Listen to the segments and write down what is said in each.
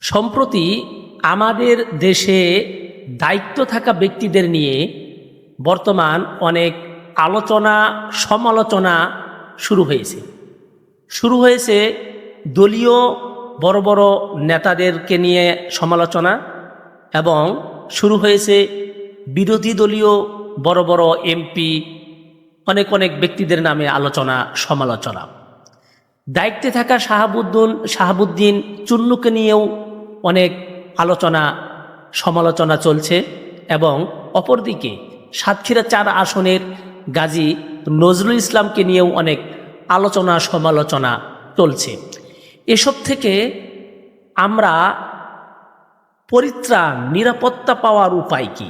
সম্প্রতি আমাদের দেশে দায়িত্ব থাকা ব্যক্তিদের নিয়ে বর্তমান অনেক আলোচনা সমালোচনা শুরু হয়েছে দলীয় বড় বড় নেতাদেরকে নিয়ে সমালোচনা এবং শুরু হয়েছে বিরোধী দলীয় বড় বড় এমপি অনেক অনেক ব্যক্তিদের নামে আলোচনা সমালোচনা। দায়িত্বে থাকা শাহাবুদ্দিন চুন্নুকে নিয়েও অনেক আলোচনা সমালোচনা চলছে এবং অপরদিকে সাতক্ষীরা ৪ আসনের গাজী নজরুল ইসলামকে নিয়েও অনেক আলোচনা সমালোচনা চলছে। এসব থেকে আমরা পরিত্রাণ নিরাপত্তা পাওয়ার উপায় কি?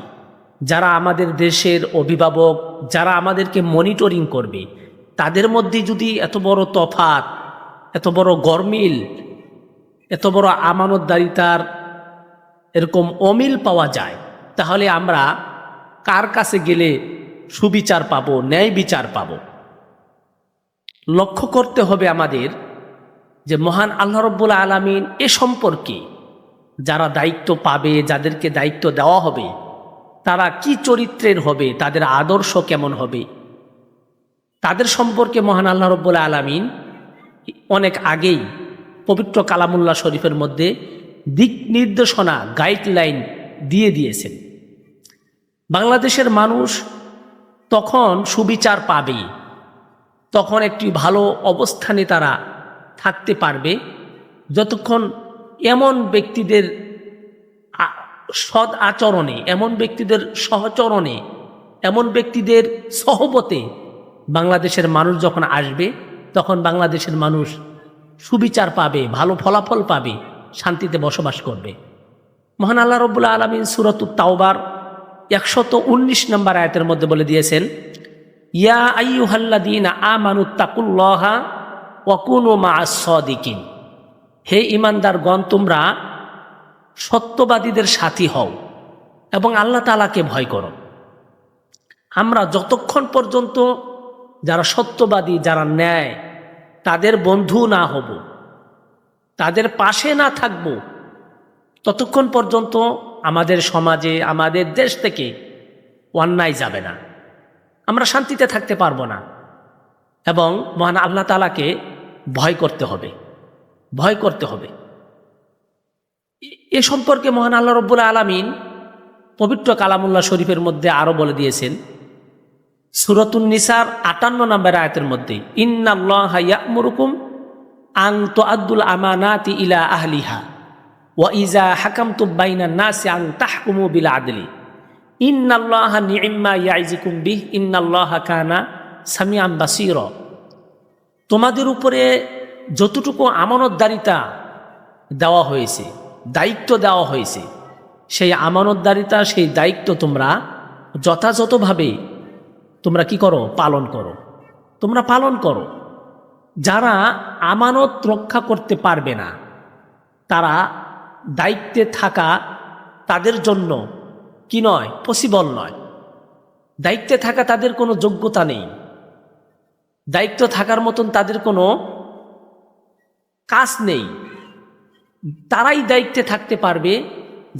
যারা আমাদের দেশের অভিভাবক, যারা আমাদেরকে মনিটরিং করবে, তাদের মধ্যে যদি এত বড় তফাৎ, এত বড় গরমিল, এত বড় আমানতদারিতার এরকম অমিল পাওয়া যায়, তাহলে আমরা কার কাছে গেলে সুবিচার পাবো, ন্যায় বিচার পাবো? লক্ষ্য করতে হবে আমাদের যে মহান আল্লাহ রাব্বুল আলামিন এ সম্পর্কে যারা দায়িত্ব পাবে, যাদেরকে দায়িত্ব দেওয়া হবে, তারা কি চরিত্রের হবে, তাদের আদর্শ কেমন হবে, তাদের সম্পর্কে মহান আল্লাহ রাব্বুল আলামিন অনেক আগেই পবিত্র কালামুল্লাহ শরীফের মধ্যে দিক নির্দেশনা, গাইডলাইন দিয়ে দিয়েছেন। বাংলাদেশের মানুষ তখন সুবিচার পাবে, তখন একটি ভালো অবস্থানে তারা থাকতে পারবে যতক্ষণ এমন ব্যক্তিদের সৎ আচরণে, এমন ব্যক্তিদের সহচরণে, এমন ব্যক্তিদের সহবতে বাংলাদেশের মানুষ যখন আসবে, তখন বাংলাদেশের মানুষ সুবিচার পাবে, ভালো ফলাফল পাবে, শান্তিতে বসবাস করবে। মহান আল্লাহ রাব্বুল আলামিন সূরাতুত তাওবার 119 নম্বর আয়াতের মধ্যে বলে দিয়েছেন, ইয়া আইয়ুহাল্লাযীনা আমানুত্তাকুল্লাহা ওয়া কুনু মা'আস সাদিকিন। হে ঈমানদারগণ, তোমরা সত্যবাদীদের সাথী হও এবং আল্লাহ তাআলাকে ভয় করো। আমরা যতক্ষণ পর্যন্ত যারা সত্যবাদী, যারা ন্যায়, তাদের বন্ধু না হব, তাদের পাশে না থাকব, ততক্ষণ পর্যন্ত আমাদের সমাজে, আমাদের দেশ থেকে অন্যায় যাবে না, আমরা শান্তিতে থাকতে পারবো না। এবং মহান আল্লাহ তাআলাকে ভয় করতে হবে, ভয় করতে হবে। এ সম্পর্কে মহান আল্লাহ রাব্বুল আলামিন পবিত্র কালামুল্লাহ শরীফের মধ্যে আরো বলে দিয়েছেন সূরাতুন নিসার ৫৮ নম্বর আয়াতের মধ্যে, ইন্নাল্লাহা ইয়া'মুরুকুম আন তুআদ্দুল আমানাতি ইলা আহলিহা ওয়া ইযা হাকামতুম বাইনান নাসি আন তাহকুমু বিল আদলি ইন্নাল্লাহা নি'ম্মা ইয়া'iযুকুম বিহি ইন্নাল্লাহা কানা সামিআন বাসীরা। তোমাদের উপরে যতটুকু আমানতদারিতা দেওয়া হয়েছে, দায়িত্ব দেওয়া হয়েছে, সেই আমানতদারিতা, সেই দায়িত্ব তোমরা যথাযথভাবে তোমরা কি করো? পালন করো, তোমরা পালন করো। যারা আমানত রক্ষা করতে পারবে না, তারা দায়িত্বে থাকা তাদের জন্য কি নয়, পসিবল নয়। দায়িত্বে থাকা তাদের কোনো যোগ্যতা নেই, দায়িত্ব থাকার মতন তাদের কোনো কাজ নেই। তারাই দায়িত্বে থাকতে পারবে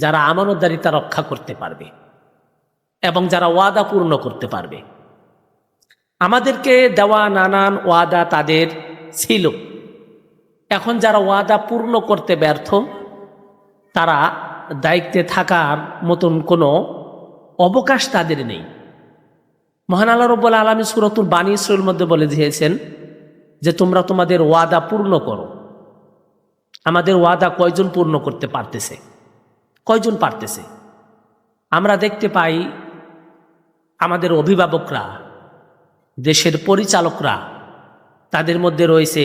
যারা আমানতদারিতা রক্ষা করতে পারবে এবং যারা ওয়াদা পূর্ণ করতে পারবে। আমাদেরকে দেওয়া নানান ওয়াদা তাদের ছিল, এখন যারা ওয়াদা পূর্ণ করতে ব্যর্থ, তারা দায়িত্বে থাকার মতন কোনো অবকাশ তাদের নেই। মহান আল্লাহ রাব্বুল আলামিন সূরাতুল বানী ইসরাঈলের মধ্যে বলে দিয়েছেন যে তোমরা তোমাদের ওয়াদা পূর্ণ করো। আমাদের ওয়াদা কয়জন পূর্ণ করতে পারতেছে? কয়জন পারতেছে? আমরা দেখতে পাই আমাদের অভিভাবকরা, দেশের পরিচালকরা, তাদের মধ্যে রয়েছে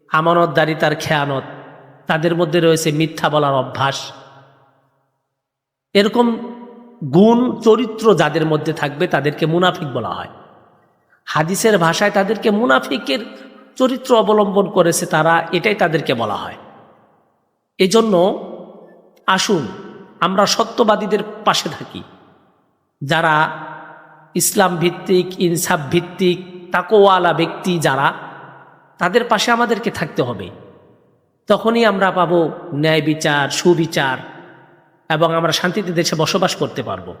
আমানতদারিতার খেয়ানত, তাদের মধ্যে রয়েছে মিথ্যা বলার অভ্যাস। এরকম গুণ চরিত্র যাদের মধ্যে থাকবে তাদেরকে মুনাফিক বলা হয়। হাদিসের ভাষায় তাদেরকে মুনাফিকের চরিত্র অবলম্বন করেছে তারা, এটাই তাদেরকে বলা হয়। এজন্য আসুন আমরা সত্যবাদীদের পাশে থাকি, যারা ইসলাম ভিত্তিক, ইনসাফ ভিত্তিক, তাকওয়ালা ব্যক্তি যারা, তাদের পাশে আমাদেরকে থাকতে হবে। তখনই আমরা পাবো ন্যায় বিচার, সুবিচার, এবং আমরা শান্তিতে দেশে বসবাস করতে পারবো।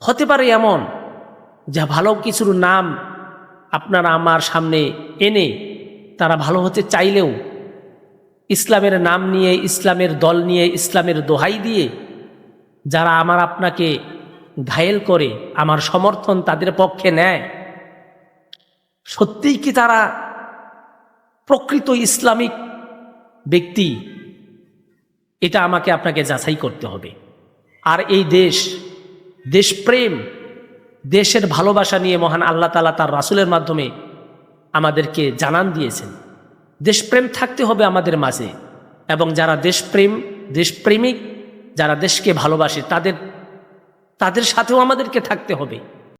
হতে পারে এমন যা ভালো কিছুর নাম আপনারা আমার সামনে এনে তারা ভালো হতে চাইলেও ইসলামের নাম নিয়ে, ইসলামের দল নিয়ে, ইসলামের দোহাই দিয়ে যারা আমার আপনাকে ঘায়েল করে, আমার সমর্থন তাদের পক্ষে নেয়, সত্যিই কি তারা প্রকৃত ইসলামিক ব্যক্তি? এটা আমাকে আপনাকে যাচাই করতে হবে। আর এই দেশপ্রেম, দেশের ভালোবাসা নিয়ে মহান আল্লাহ তাআলা তার রাসূলের মাধ্যমে আমাদেরকে জানান দিয়েছেন। দেশপ্রেম থাকতে হবে আমাদের মাঝে, এবং যারা দেশপ্রেমিক, যারা দেশকে ভালোবাসে তাদের সাথেও আমাদেরকে থাকতে হবে।